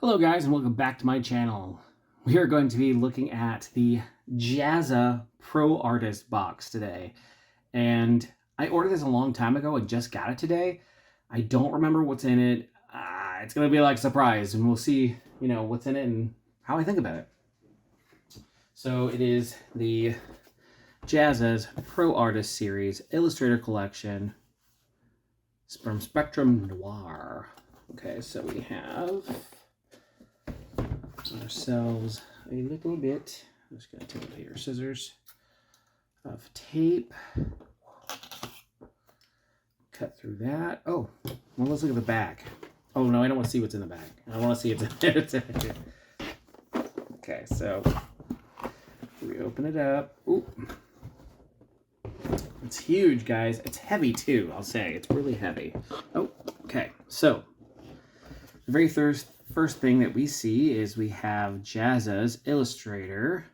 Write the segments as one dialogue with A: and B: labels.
A: Hello guys and welcome back to my channel. We are going to be looking at the Jazza Pro Artist Box today. And I ordered this a long time ago and just got it today. I don't remember what's in it. It's going to be like a surprise and we'll see, what's in it and how I think about it. So it is the Jazza's Pro Artist Series Illustrator Collection from Spectrum Noir. Okay, so we have ourselves a little bit, I'm just going to take a pair of scissors, of tape, cut through that. Oh, well, let's look at the back. Oh no, I don't want to see what's in the back. I want to see it's in there. Okay, so we open it up. Ooh. It's huge, guys. It's heavy too, I'll say. It's really heavy. Oh, okay. So the very first thing that we see is we have Jazza's Illustrator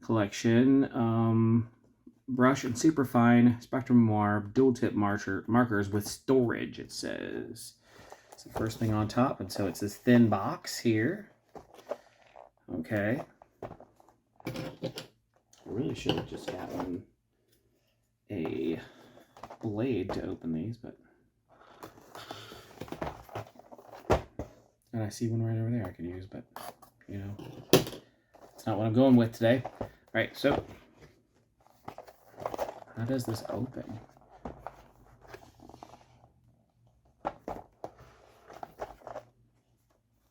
A: Collection brush and superfine Spectrum Noir dual tip markers with storage, it says. It's the first thing on top, and so it's this thin box here. Okay. I really should have just gotten a blade to open these, but and I see one right over there I could use, but it's not what I'm going with today. All right, so how does this open?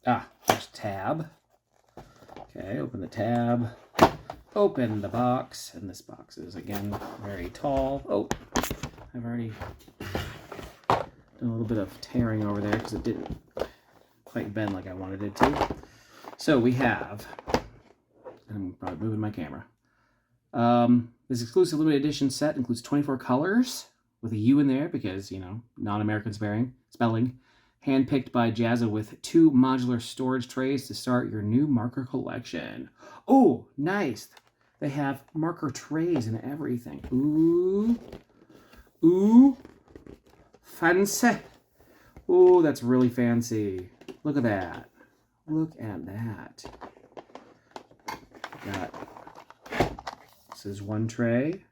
A: There's tab. Okay, open the tab, open the box, and this box is again very tall. Oh, I've already done a little bit of tearing over there because it didn't quite bend like I wanted it to. So we have, and I'm probably moving my camera. This exclusive limited edition set includes 24 colors with a U in there because, non-American spelling. Handpicked by Jazza with 2 modular storage trays to start your new marker collection. Oh, nice. They have marker trays and everything. Ooh, fancy. Ooh, that's really fancy. Look at that. Look at that. This is one tray.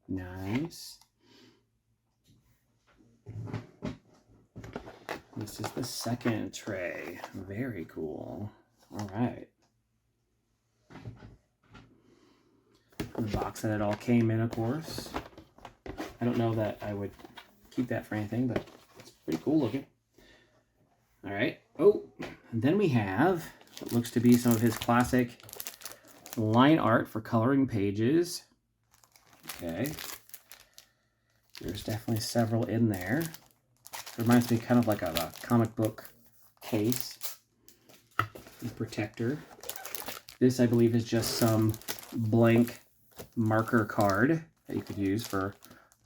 A: Nice. This is the second tray. Very cool. All right. The box that it all came in, of course. I don't know that I would keep that for anything, but it's pretty cool looking. All right. Oh, and then we have what looks to be some of his classic line art for coloring pages. Okay. There's definitely several in there. It reminds me kind of like of a comic book case and protector. This, I believe, is just some blank marker card that you could use for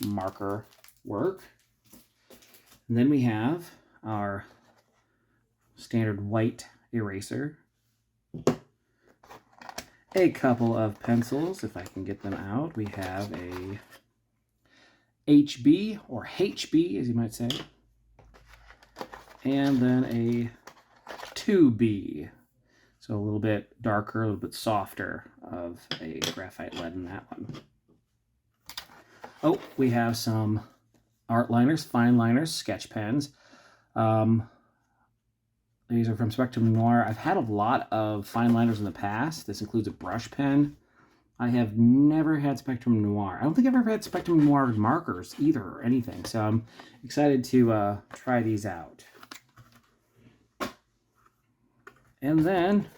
A: marker work. And then we have our standard white eraser. A couple of pencils, if I can get them out. We have a HB, or HB as you might say. And then a 2B. So a little bit darker, a little bit softer of a graphite lead in that one. Oh, we have some art liners, fine liners, sketch pens. These are from Spectrum Noir. I've had a lot of fine liners in the past. This includes a brush pen. I have never had Spectrum Noir. I don't think I've ever had Spectrum Noir markers either or anything. So I'm excited to try these out. And then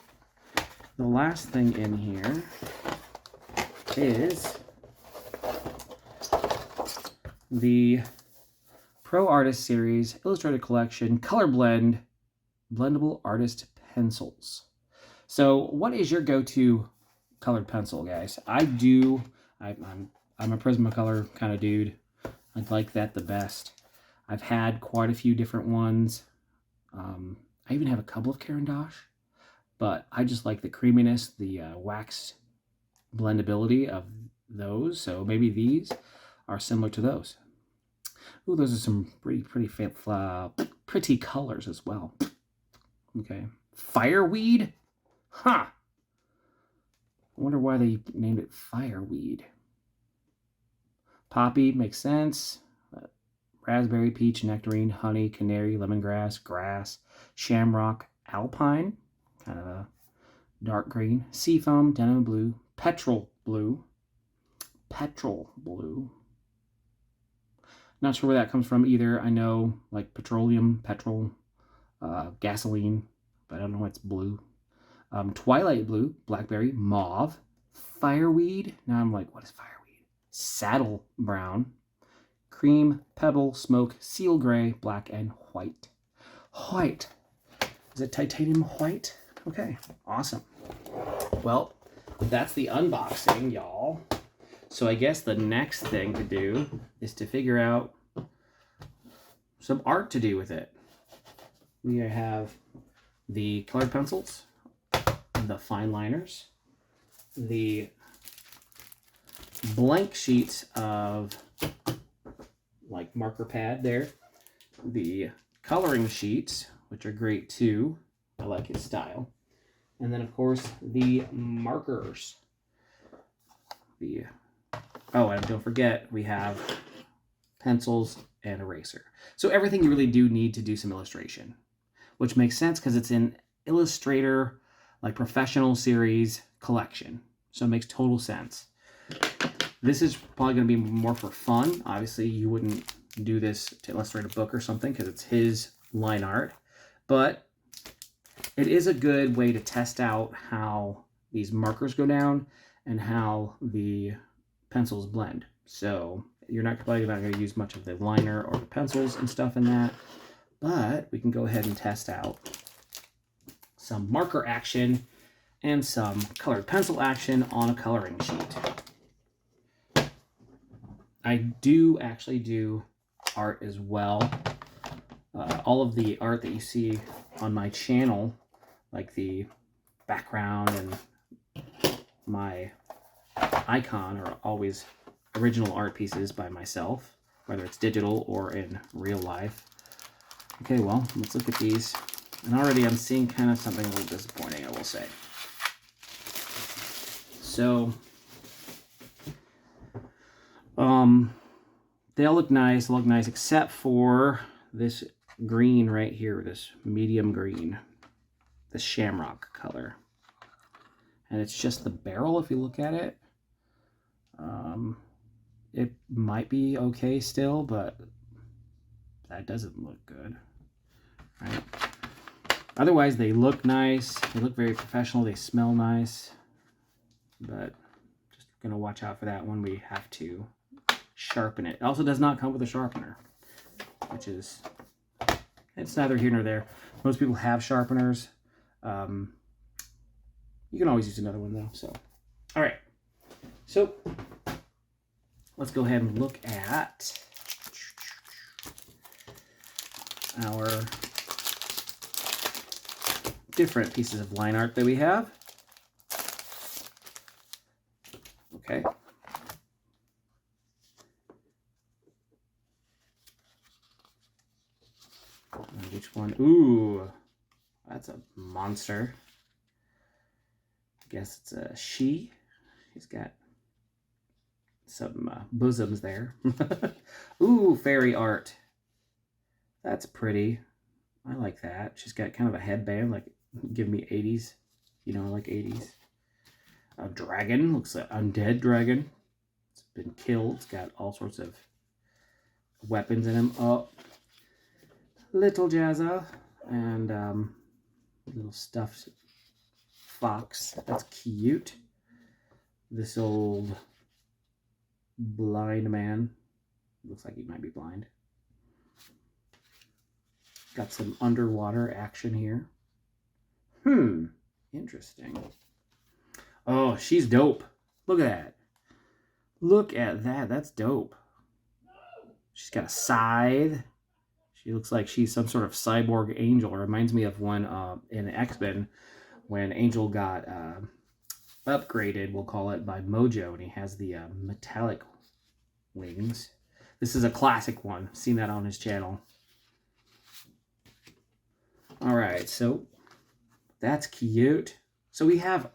A: the last thing in here is the Pro Artist Series Illustrated Collection Color Blend Blendable Artist Pencils. So what is your go-to colored pencil, guys? I'm a Prismacolor kind of dude. I like that the best. I've had quite a few different ones. I even have a couple of Caran d'Ache, but I just like the creaminess, the waxed blendability of those. So maybe these are similar to those. Ooh, those are some pretty colors as well. Okay. Fireweed? Huh. I wonder why they named it fireweed. Poppy makes sense. Raspberry, peach, nectarine, honey, canary, lemongrass, grass, shamrock, alpine, kind of a dark green, seafoam, denim blue, petrol blue. Not sure where that comes from either. I know like petroleum, petrol, gasoline, but I don't know why it's blue. Twilight blue, blackberry, mauve, fireweed. Now I'm like, what is fireweed? Saddle brown, cream, pebble, smoke, seal gray, black, and white. White. Is it titanium white? Okay, awesome. Well, that's the unboxing, y'all. So I guess the next thing to do is to figure out some art to do with it. We have the colored pencils, the fine liners, the blank sheets of like marker pad there, the coloring sheets, which are great too. I like his style. And then of course the markers. Oh, and don't forget we have pencils and eraser. So everything you really do need to do some illustration, which makes sense because it's in Illustrator, like professional series collection. So it makes total sense. This is probably going to be more for fun. Obviously, you wouldn't do this to illustrate a book or something because it's his line art. But it is a good way to test out how these markers go down and how the pencils blend. So you're probably not going to use much of the liner or the pencils and stuff in that. But we can go ahead and test out some marker action and some colored pencil action on a coloring sheet. I do actually do art as well. All of the art that you see on my channel, like the background and my icon, are always original art pieces by myself, whether it's digital or in real life. Okay, well, let's look at these. And already I'm seeing kind of something a little disappointing, I will say. So, they all look nice, except for this green right here, this medium green, the shamrock color. And it's just the barrel if you look at it. It might be okay still, but that doesn't look good. Right? Otherwise, they look nice. They look very professional. They smell nice. But just gonna watch out for that one. We have to sharpen it. It also does not come with a sharpener, which is, it's neither here nor there. Most people have sharpeners. You can always use another one though. So, all right. So let's go ahead and look at our different pieces of line art that we have. Okay. And which one? Ooh, that's a monster. I guess it's a she. She's got some bosoms there. Ooh, fairy art. That's pretty. I like that. She's got kind of a headband, like give me 80s. You know, I like 80s. A dragon. Looks like an undead dragon. It's been killed. It's got all sorts of weapons in him. Oh, little Jazza. And little stuffed fox. That's cute. This old blind man. Looks like he might be blind. Got some underwater action here. Interesting. Oh, she's dope. Look at that. Look at that. That's dope. She's got a scythe. She looks like she's some sort of cyborg angel. It reminds me of when in X-Men when Angel got upgraded, we'll call it, by Mojo, and he has the metallic wings. This is a classic one. Seen that on his channel. All right, so That's cute. So we have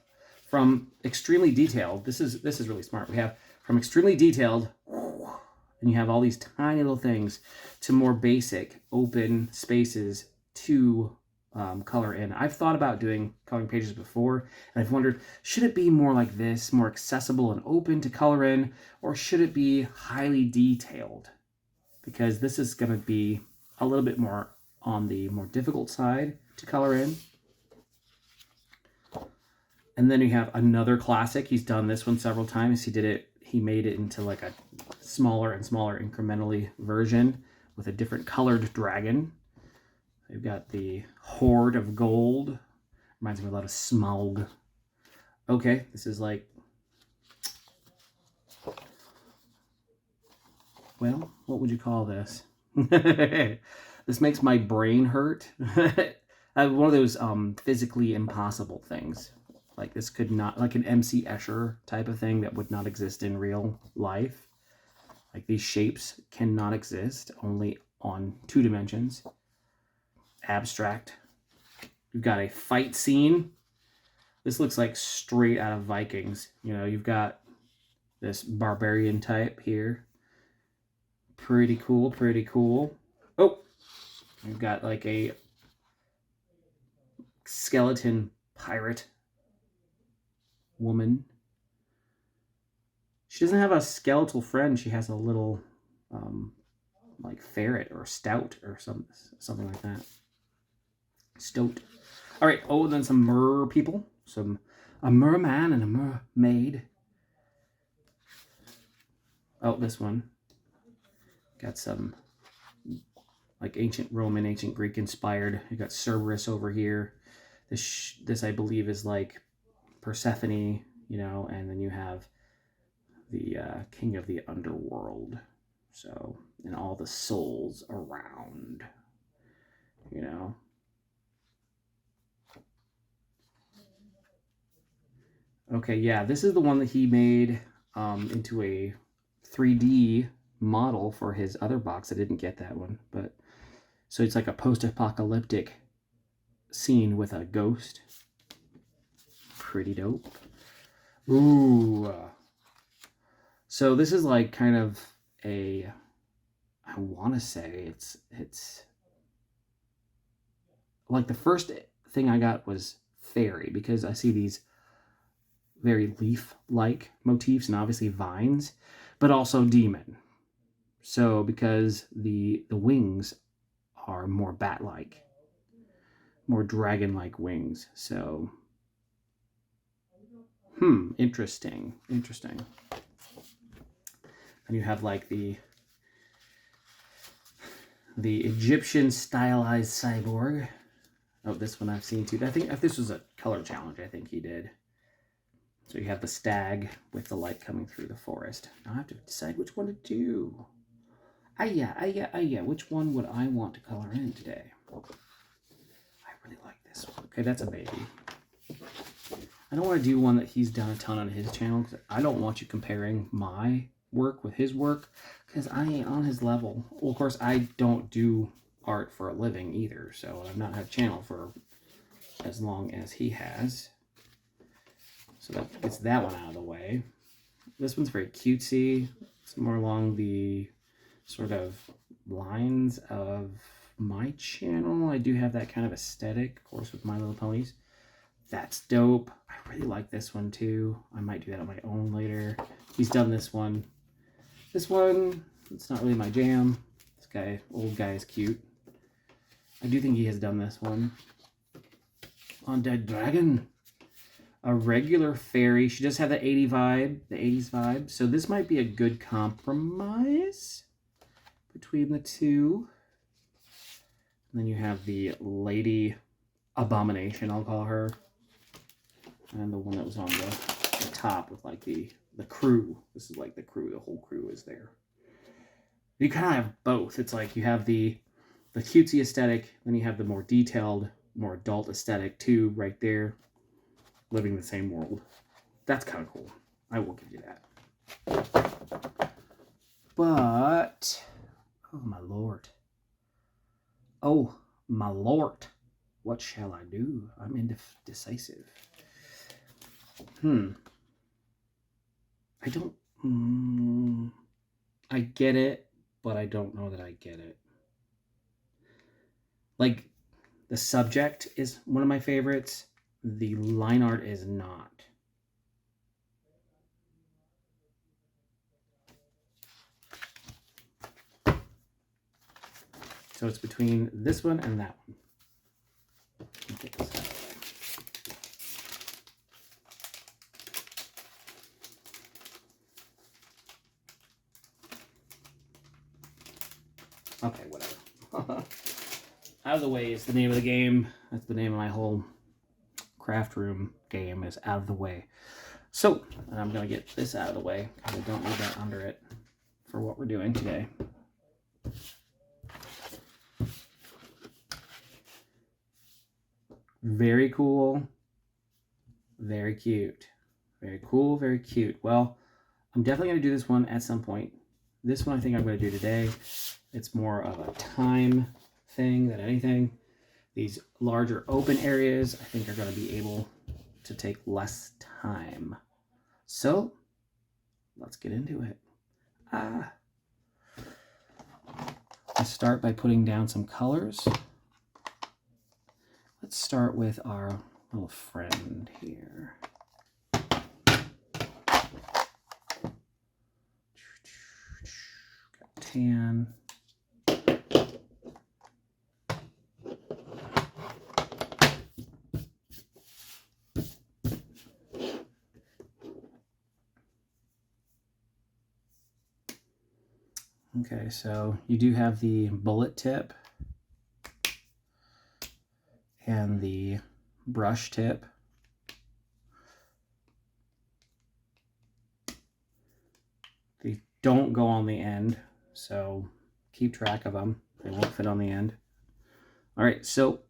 A: from extremely detailed, this is really smart. We have from extremely detailed, and you have all these tiny little things, to more basic open spaces to color in. I've thought about doing coloring pages before, and I've wondered, should it be more like this, more accessible and open to color in, or should it be highly detailed? Because this is going to be a little bit more on the more difficult side to color in. And then you have another classic. He's done this one several times. He made it into like a smaller and smaller incrementally version with a different colored dragon. We've got the Horde of Gold. Reminds me a lot of Smaug. Okay, this is like, well, what would you call this? This makes my brain hurt. One of those physically impossible things. Like this could not, like an MC Escher type of thing that would not exist in real life. Like these shapes cannot exist, only on 2 dimensions. Abstract. You've got a fight scene. This looks like straight out of Vikings. You know, you've got this barbarian type here. Pretty cool, pretty cool. Oh, you've got like a skeleton pirate woman. She doesn't have a skeletal friend. She has a little like ferret or stout or something like that. Stoat. All right. Oh, and then some mer people. A merman and a mermaid. Oh, this one. Got some like ancient Roman, ancient Greek inspired. You got Cerberus over here. This I believe is like Persephone, you know, and then you have the king of the underworld. So, and all the souls around, you know. Okay, yeah, this is the one that he made into a 3D model for his other box. I didn't get that one, but so it's like a post-apocalyptic scene with a ghost. Pretty dope. Ooh. So this is like kind of a, I want to say it's like the first thing I got was fairy, because I see these very leaf-like motifs and obviously vines, but also demon. So because the wings are more bat-like, more dragon-like wings. So, interesting. And you have like the Egyptian stylized cyborg. Oh, this one I've seen too. I think if this was a color challenge, I think he did. So you have the stag with the light coming through the forest. Now I have to decide which one to do. Which one would I want to color in today? I really like this one. Okay, that's a baby. I don't want to do one that he's done a ton on his channel, because I don't want you comparing my work with his work, because I ain't on his level. Well, of course, I don't do art for a living either, so I've not had a channel for as long as he has. So that gets that one out of the way. This one's very cutesy. It's more along the sort of lines of my channel. I do have that kind of aesthetic, of course, with My Little Ponies. That's dope. I really like this one too. I might do that on my own later. He's done this one. This one, it's not really my jam. This guy, old guy, is cute. I do think he has done this one. Undead Dragon. A regular fairy. She does have the 80s vibe. So this might be a good compromise between the two. And then you have the Lady Abomination, I'll call her. And the one that was on the top with like the crew. This is like the crew. The whole crew is there. You kind of have both. It's like you have the cutesy aesthetic, then you have the more detailed, more adult aesthetic too, right there. Living in the same world. That's kind of cool. I will give you that. But, oh my lord. Oh my lord. What shall I do? I'm indecisive. I don't... I get it, but I don't know that I get it. Like, the subject is one of my favorites. The line art is not. So it's between this one and that one. Get this out of the way. Okay, whatever. Out of the way is the name of the game. That's the name of my whole craft room game, is out of the way. So, I'm going to get this out of the way because I don't need that under it for what we're doing today. Very cool. Very cute. Very cool, very cute. Well, I'm definitely going to do this one at some point. This one I think I'm going to do today. It's more of a time thing than anything. These larger open areas I think are going to be able to take less time. So, let's get into it. Let's start by putting down some colors. Let's start with our little friend here. Got tan. Okay, so you do have the bullet tip and the brush tip. They don't go on the end, so keep track of them. They won't fit on the end. All right, so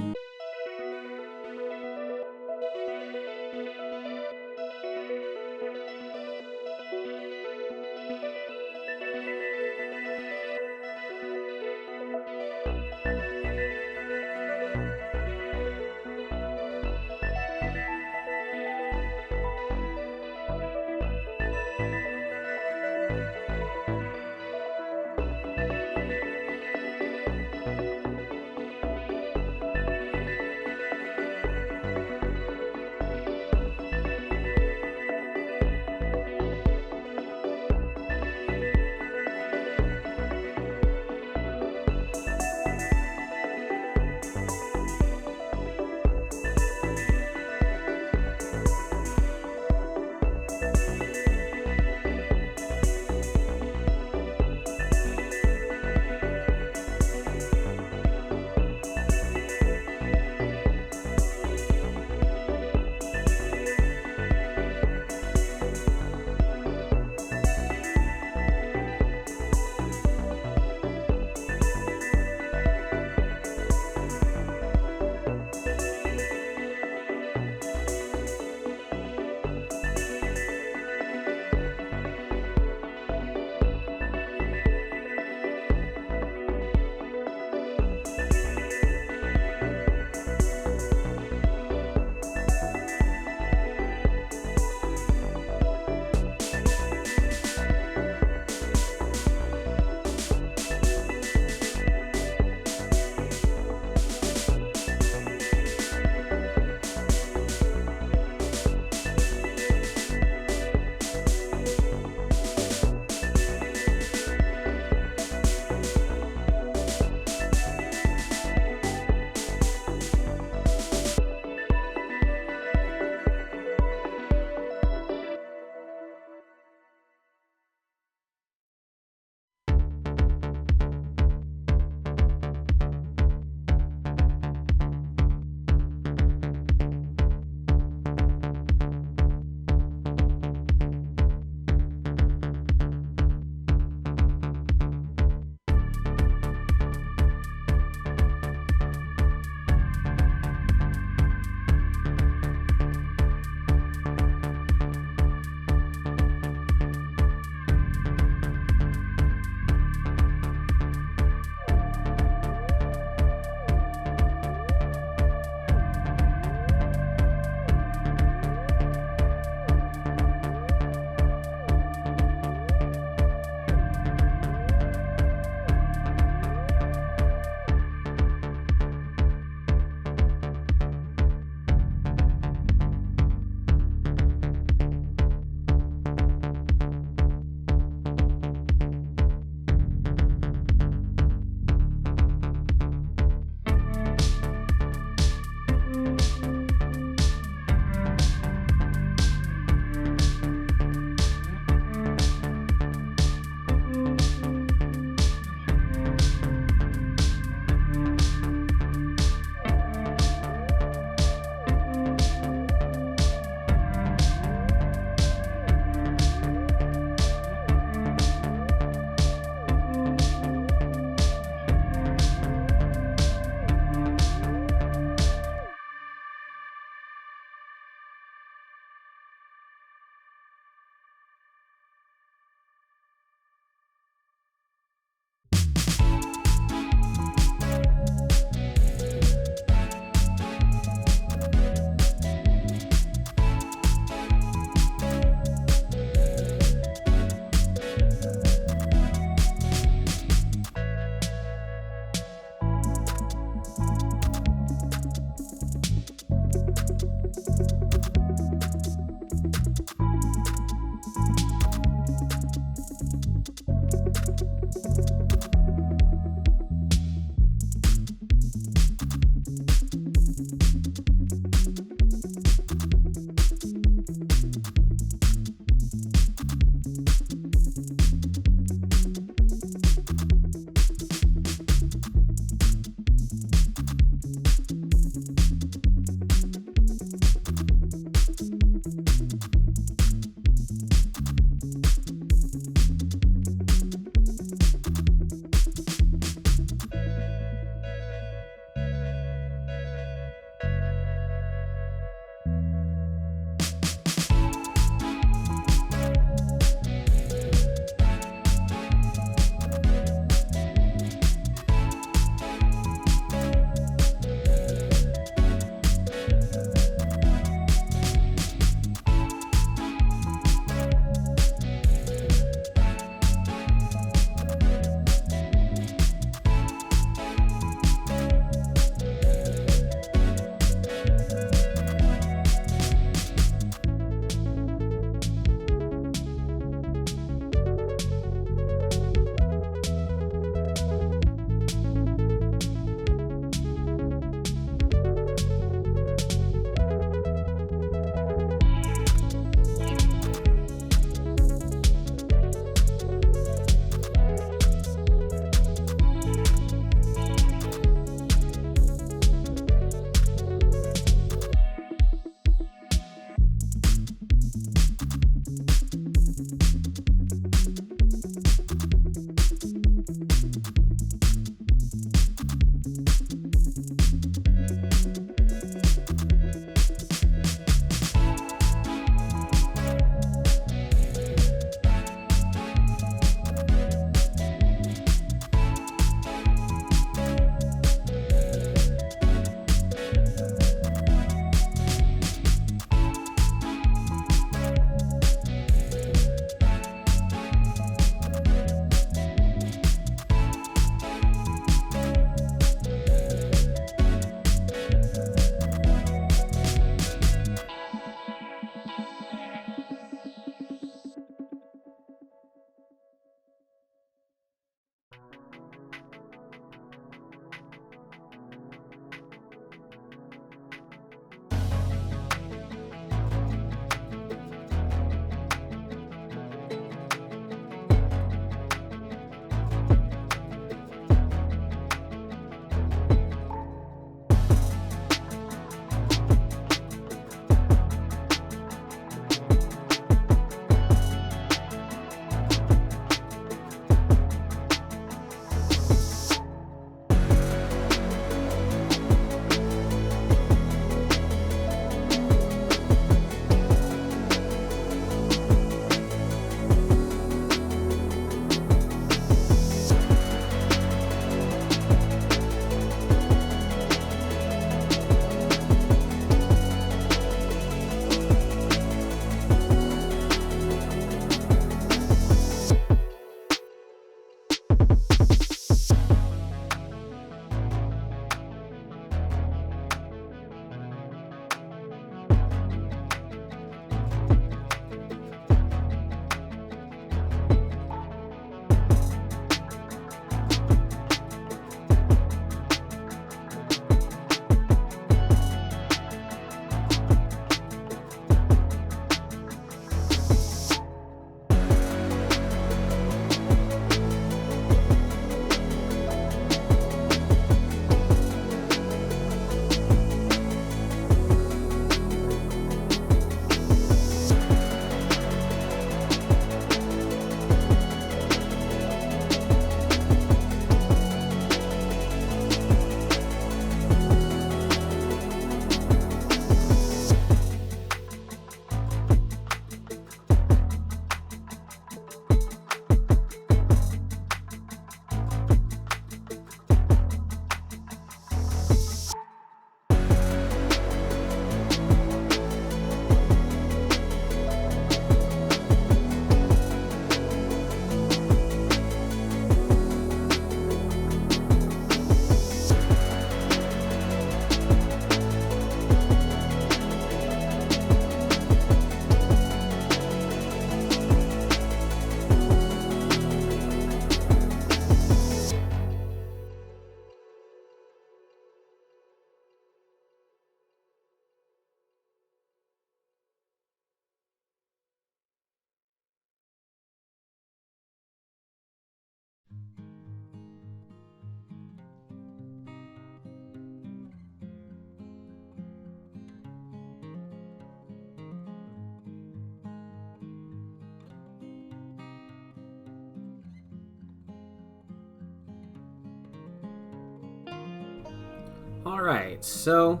A: Alright, so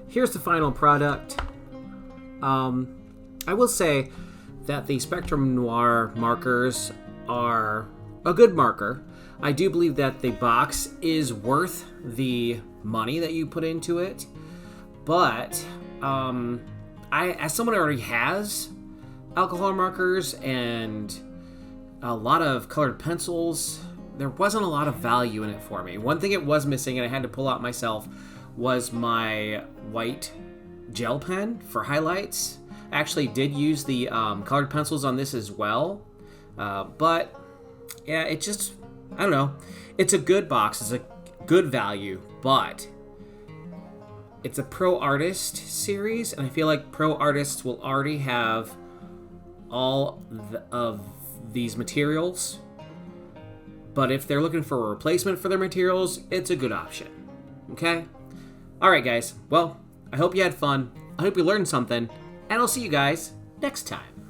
A: here's the final product. I will say that the Spectrum Noir markers are a good marker. I do believe that the box is worth the money that you put into it, but as someone who already has alcohol markers and a lot of colored pencils, there wasn't a lot of value in it for me. One thing it was missing, and I had to pull out myself, was my white gel pen for highlights. I actually did use the colored pencils on this as well, but yeah, it just, I don't know. It's a good box, it's a good value, but it's a Pro Artist series, and I feel like Pro Artists will already have all of these materials. But if they're looking for a replacement for their materials, it's a good option. Okay? Alright guys, well, I hope you had fun. I hope you learned something, and I'll see you guys next time.